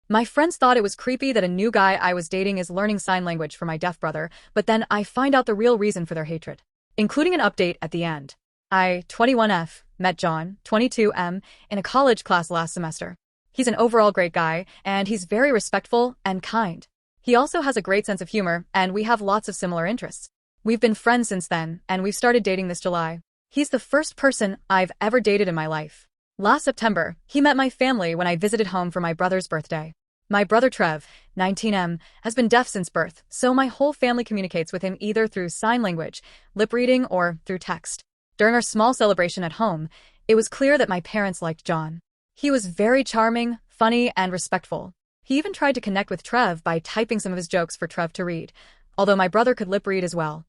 My friends thought it was creepy that a new guy I was dating is learning sign language for my deaf brother, but then I find out the real reason for their hatred, including an update at the end. I, 21F, met John, 22M, in a college class last semester. He's an overall great guy, and he's very respectful and kind. He also has a great sense of humor, and we have lots of similar interests. We've been friends since then, and we've started dating this July. He's the first person I've ever dated in my life. Last September, he met my family when I visited home for my brother's birthday. My brother Trev, 19M, has been deaf since birth, so my whole family communicates with him either through sign language, lip reading, or through text. During our small celebration at home, it was clear that my parents liked John. He was very charming, funny, and respectful. He even tried to connect with Trev by typing some of his jokes for Trev to read, although my brother could lip read as well.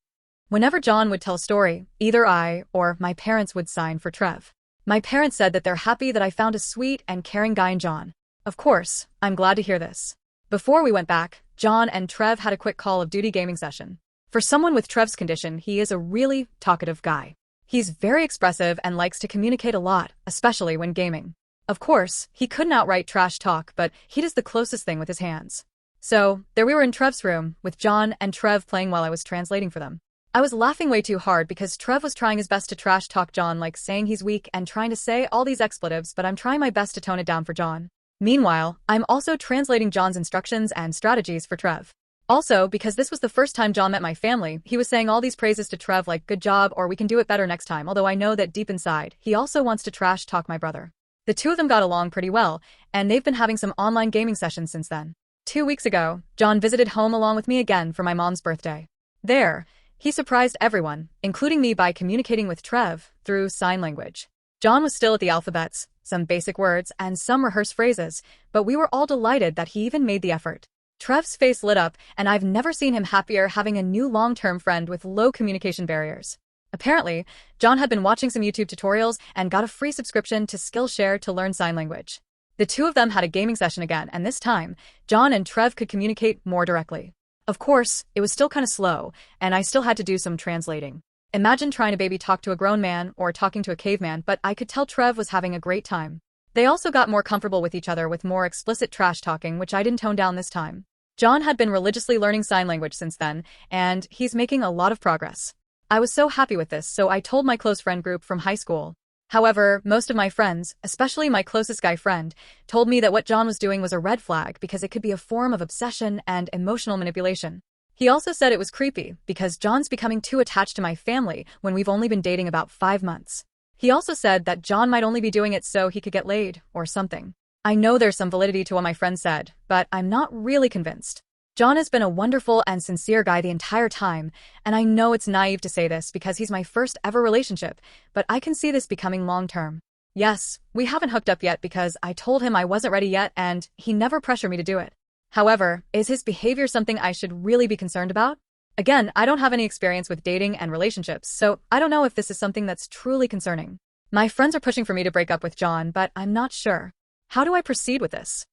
Whenever John would tell a story, either I or my parents would sign for Trev. My parents said that they're happy that I found a sweet and caring guy in John. Of course, I'm glad to hear this. Before we went back, John and Trev had a quick Call of Duty gaming session. For someone with Trev's condition, he is a really talkative guy. He's very expressive and likes to communicate a lot, especially when gaming. Of course, he couldn't outright trash talk, but he does the closest thing with his hands. So, there we were in Trev's room, with John and Trev playing while I was translating for them. I was laughing way too hard because Trev was trying his best to trash talk John, like saying he's weak and trying to say all these expletives, but I'm trying my best to tone it down for John. Meanwhile, I'm also translating John's instructions and strategies for Trev. Also, because this was the first time John met my family, he was saying all these praises to Trev like good job or we can do it better next time, although I know that deep inside, he also wants to trash talk my brother. The two of them got along pretty well, and they've been having some online gaming sessions since then. 2 weeks ago, John visited home along with me again for my mom's birthday. There, he surprised everyone, including me, by communicating with Trev through sign language. John was still at the alphabets, some basic words, and some rehearsed phrases, but we were all delighted that he even made the effort. Trev's face lit up, and I've never seen him happier having a new long-term friend with low communication barriers. Apparently, John had been watching some YouTube tutorials and got a free subscription to Skillshare to learn sign language. The two of them had a gaming session again, and this time, John and Trev could communicate more directly. Of course, it was still kind of slow, and I still had to do some translating. Imagine trying to baby talk to a grown man or talking to a caveman, but I could tell Trev was having a great time. They also got more comfortable with each other with more explicit trash talking, which I didn't tone down this time. John had been religiously learning sign language since then, and he's making a lot of progress. I was so happy with this, so I told my close friend group from high school. However, most of my friends, especially my closest guy friend, told me that what John was doing was a red flag because it could be a form of obsession and emotional manipulation. He also said it was creepy because John's becoming too attached to my family when we've only been dating about 5 months. He also said that John might only be doing it so he could get laid or something. I know there's some validity to what my friend said, but I'm not really convinced. John has been a wonderful and sincere guy the entire time, and I know it's naive to say this because he's my first ever relationship, but I can see this becoming long-term. Yes, we haven't hooked up yet because I told him I wasn't ready yet and he never pressured me to do it. However, is his behavior something I should really be concerned about? Again, I don't have any experience with dating and relationships, so I don't know if this is something that's truly concerning. My friends are pushing for me to break up with John, but I'm not sure. How do I proceed with this?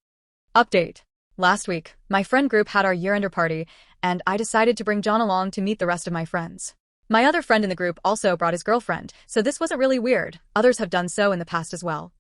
Update. Last week, my friend group had our year-ender party, and I decided to bring John along to meet the rest of my friends. My other friend in the group also brought his girlfriend, so this wasn't really weird. Others have done so in the past as well.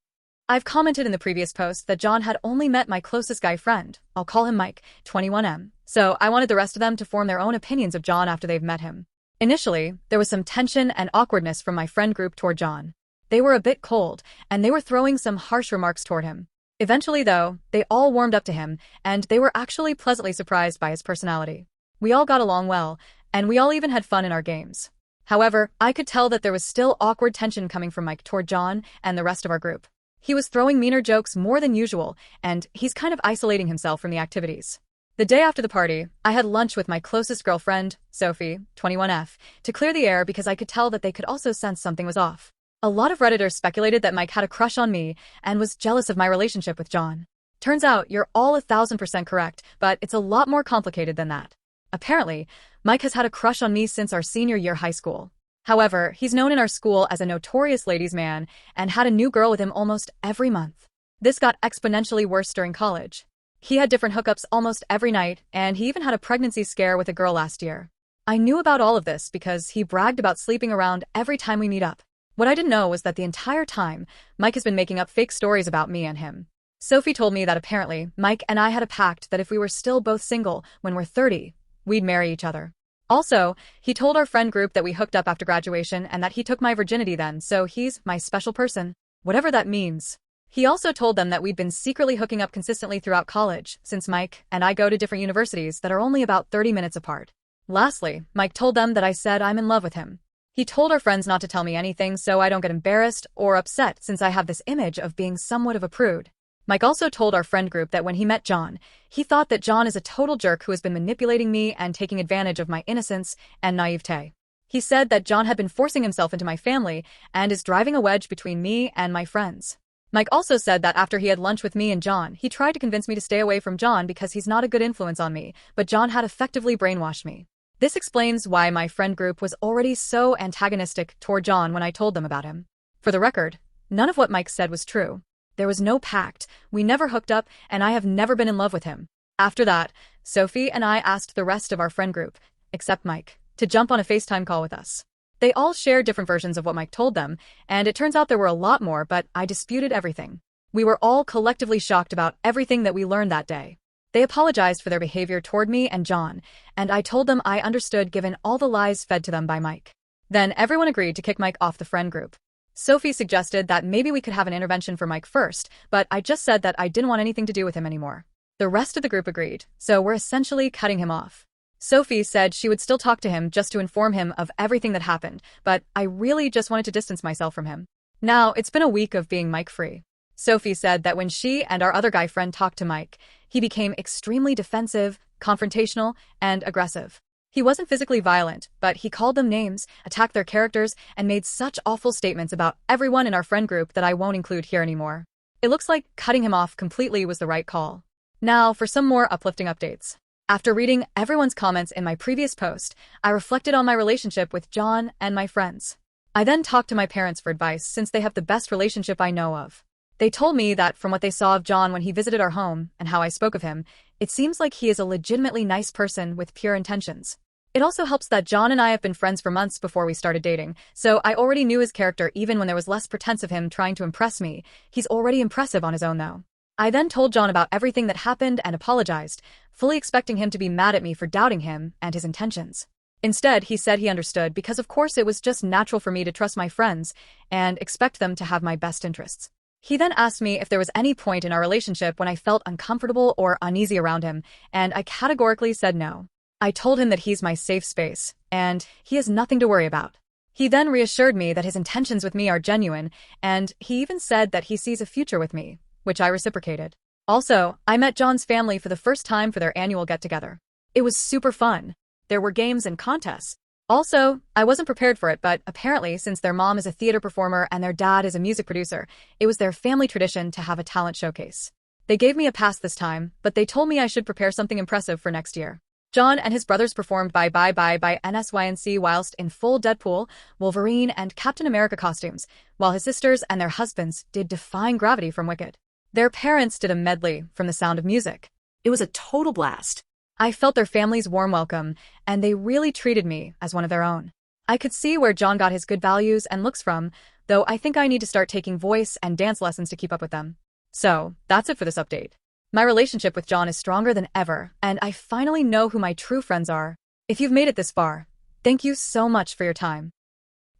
I've commented in the previous post that John had only met my closest guy friend, I'll call him Mike, 21M, so I wanted the rest of them to form their own opinions of John after they've met him. Initially, there was some tension and awkwardness from my friend group toward John. They were a bit cold, and they were throwing some harsh remarks toward him. Eventually, though, they all warmed up to him, and they were actually pleasantly surprised by his personality. We all got along well, and we all even had fun in our games. However, I could tell that there was still awkward tension coming from Mike toward John and the rest of our group. He was throwing meaner jokes more than usual, and he's kind of isolating himself from the activities. The day after the party, I had lunch with my closest girlfriend, Sophie, 21F, to clear the air because I could tell that they could also sense something was off. A lot of Redditors speculated that Mike had a crush on me and was jealous of my relationship with John. Turns out you're all 1000% correct, but it's a lot more complicated than that. Apparently, Mike has had a crush on me since our senior year high school. However, he's known in our school as a notorious ladies' man and had a new girl with him almost every month. This got exponentially worse during college. He had different hookups almost every night, and he even had a pregnancy scare with a girl last year. I knew about all of this because he bragged about sleeping around every time we meet up. What I didn't know was that the entire time, Mike has been making up fake stories about me and him. Sophie told me that apparently Mike and I had a pact that if we were still both single when we're 30, we'd marry each other. Also, he told our friend group that we hooked up after graduation and that he took my virginity then, so he's my special person, whatever that means. He also told them that we'd been secretly hooking up consistently throughout college, since Mike and I go to different universities that are only about 30 minutes apart. Lastly, Mike told them that I said I'm in love with him. He told our friends not to tell me anything so I don't get embarrassed or upset since I have this image of being somewhat of a prude. Mike also told our friend group that when he met John, he thought that John is a total jerk who has been manipulating me and taking advantage of my innocence and naivete. He said that John had been forcing himself into my family and is driving a wedge between me and my friends. Mike also said that after he had lunch with me and John, he tried to convince me to stay away from John because he's not a good influence on me, but John had effectively brainwashed me. This explains why my friend group was already so antagonistic toward John when I told them about him. For the record, none of what Mike said was true. There was no pact, we never hooked up, and I have never been in love with him. After that, Sophie and I asked the rest of our friend group, except Mike, to jump on a FaceTime call with us. They all shared different versions of what Mike told them, and it turns out there were a lot more, but I disputed everything. We were all collectively shocked about everything that we learned that day. They apologized for their behavior toward me and John, and I told them I understood given all the lies fed to them by Mike. Then everyone agreed to kick Mike off the friend group. Sophie suggested that maybe we could have an intervention for Mike first, but I just said that I didn't want anything to do with him anymore. The rest of the group agreed, so we're essentially cutting him off. Sophie said she would still talk to him just to inform him of everything that happened, but I really just wanted to distance myself from him. Now, it's been a week of being Mike-free. Sophie said that when she and our other guy friend talked to Mike, he became extremely defensive, confrontational, and aggressive. He wasn't physically violent, but he called them names, attacked their characters, and made such awful statements about everyone in our friend group that I won't include here anymore. It looks like cutting him off completely was the right call. Now, for some more uplifting updates. After reading everyone's comments in my previous post, I reflected on my relationship with John and my friends. I then talked to my parents for advice since they have the best relationship I know of. They told me that from what they saw of John when he visited our home and how I spoke of him, it seems like he is a legitimately nice person with pure intentions. It also helps that John and I have been friends for months before we started dating, so I already knew his character even when there was less pretense of him trying to impress me. He's already impressive on his own though. I then told John about everything that happened and apologized, fully expecting him to be mad at me for doubting him and his intentions. Instead, he said he understood because of course it was just natural for me to trust my friends and expect them to have my best interests. He then asked me if there was any point in our relationship when I felt uncomfortable or uneasy around him, and I categorically said no. I told him that he's my safe space, and he has nothing to worry about. He then reassured me that his intentions with me are genuine, and he even said that he sees a future with me, which I reciprocated. Also, I met John's family for the first time for their annual get-together. It was super fun. There were games and contests. Also, I wasn't prepared for it, but apparently since their mom is a theater performer and their dad is a music producer, it was their family tradition to have a talent showcase. They gave me a pass this time, but they told me I should prepare something impressive for next year. John and his brothers performed Bye Bye Bye by NSYNC whilst in full Deadpool, Wolverine, and Captain America costumes, while his sisters and their husbands did Defying Gravity from Wicked. Their parents did a medley from The Sound of Music. It was a total blast. I felt their family's warm welcome, and they really treated me as one of their own. I could see where John got his good values and looks from, though I think I need to start taking voice and dance lessons to keep up with them. So, that's it for this update. My relationship with John is stronger than ever, and I finally know who my true friends are. If you've made it this far, thank you so much for your time.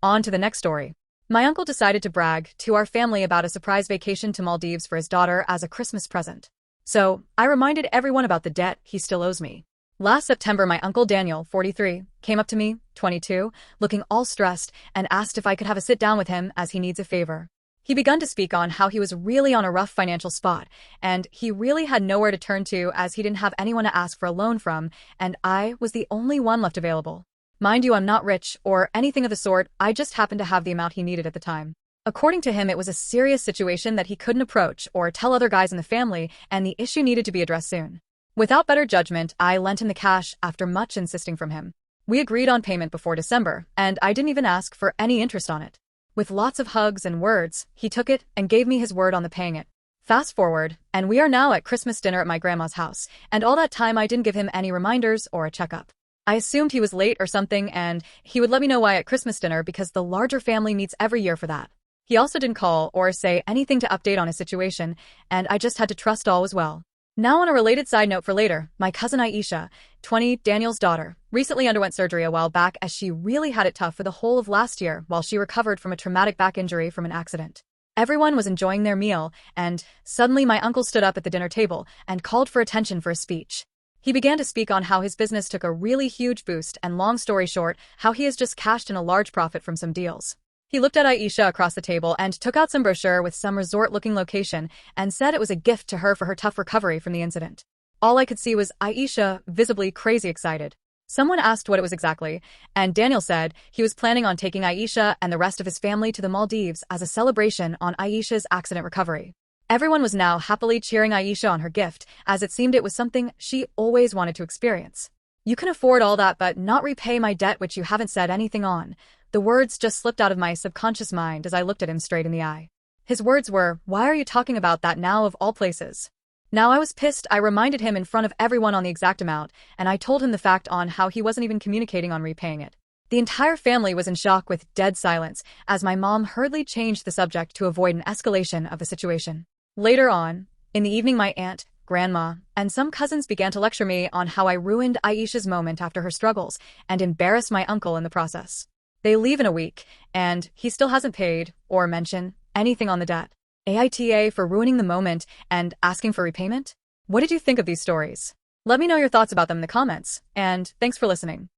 On to the next story. My uncle decided to brag to our family about a surprise vacation to Maldives for his daughter as a Christmas present. So, I reminded everyone about the debt he still owes me. Last September, my uncle Daniel, 43, came up to me, 22, looking all stressed, and asked if I could have a sit down with him as he needs a favor. He began to speak on how he was really on a rough financial spot, and he really had nowhere to turn to as he didn't have anyone to ask for a loan from, and I was the only one left available. Mind you, I'm not rich or anything of the sort, I just happened to have the amount he needed at the time. According to him, it was a serious situation that he couldn't approach or tell other guys in the family, and the issue needed to be addressed soon. Without better judgment, I lent him the cash after much insisting from him. We agreed on payment before December, and I didn't even ask for any interest on it. With lots of hugs and words, he took it and gave me his word on the paying it. Fast forward, and we are now at Christmas dinner at my grandma's house, and all that time I didn't give him any reminders or a checkup. I assumed he was late or something, and he would let me know why at Christmas dinner because the larger family meets every year for that. He also didn't call or say anything to update on his situation, and I just had to trust all was well. Now on a related side note for later, my cousin Aisha, 20, Daniel's daughter, recently underwent surgery a while back as she really had it tough for the whole of last year while she recovered from a traumatic back injury from an accident. Everyone was enjoying their meal, and suddenly my uncle stood up at the dinner table and called for attention for a speech. He began to speak on how his business took a really huge boost and, long story short, how he has just cashed in a large profit from some deals. He looked at Aisha across the table and took out some brochure with some resort-looking location and said it was a gift to her for her tough recovery from the incident. All I could see was Aisha visibly crazy excited. Someone asked what it was exactly, and Daniel said he was planning on taking Aisha and the rest of his family to the Maldives as a celebration on Aisha's accident recovery. Everyone was now happily cheering Aisha on her gift, as it seemed it was something she always wanted to experience. "You can afford all that but not repay my debt which you haven't said anything on." The words just slipped out of my subconscious mind as I looked at him straight in the eye. His words were, "Why are you talking about that now of all places?" Now I was pissed. I reminded him in front of everyone on the exact amount, and I told him the fact on how he wasn't even communicating on repaying it. The entire family was in shock with dead silence, as my mom hurriedly changed the subject to avoid an escalation of the situation. Later on, in the evening, my aunt, grandma, and some cousins began to lecture me on how I ruined Aisha's moment after her struggles and embarrassed my uncle in the process. They leave in a week, and he still hasn't paid or mentioned anything on the debt. AITA for ruining the moment and asking for repayment? What did you think of these stories? Let me know your thoughts about them in the comments, and thanks for listening.